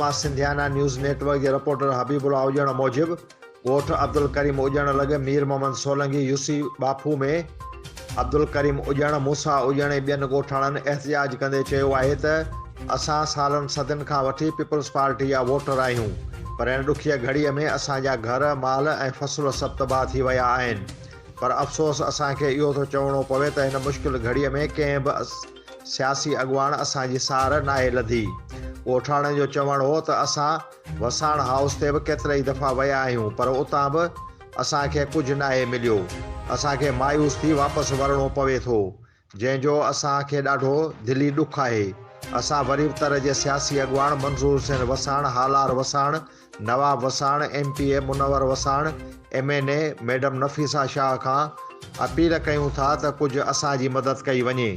मां सिंधियाना news network जे reporter Habibullah हुजण मूजिबि ॻोठ अब्दुल करीम हुजण लॻे मीर मोहम्मद सोलंकी यूसी बाफू में अब्दुल करीम हुजण मूसा हुजण ऐं ॿियनि ॻोठाणनि एहतिजाज कंदे चयो आहे त असां सालनि सदियुनि खां वठी पीपल्स पार्टी जा वोटर आहियूं, पर हिन ॾुखिया घड़ीअ में असांजा घर माल ऐं फ़सुल सभु तबाह थी विया आहिनि। पर अफ़सोस असांखे इहो थो चवणो पवे त हिन मुश्किल घड़ीअ में कंहिं बि सियासी अॻुवान असांजी सार नाहे लधी। ॻोठाणनि जो चवणु हो त असां वसाण हाउस ते बि केतिरई दफ़ा विया आहियूं, पर उतां बि असांखे कुझु नाहे मिलियो। असांखे मायूस थी वापसि वञिणो पवे थो, जंहिंजो असांखे ॾाढो दिली ॾुखु आहे। असां वरी बि तरह जे सियासी अॻुवान मंज़ूर हुसैन वसाण, हालार वसाण, नवाब वसाण, MPA मुनवर वसाण, MNA मैडम नफ़ीसा शाह खां अपील कयूं था त कुझु असांजी मदद कई वञे।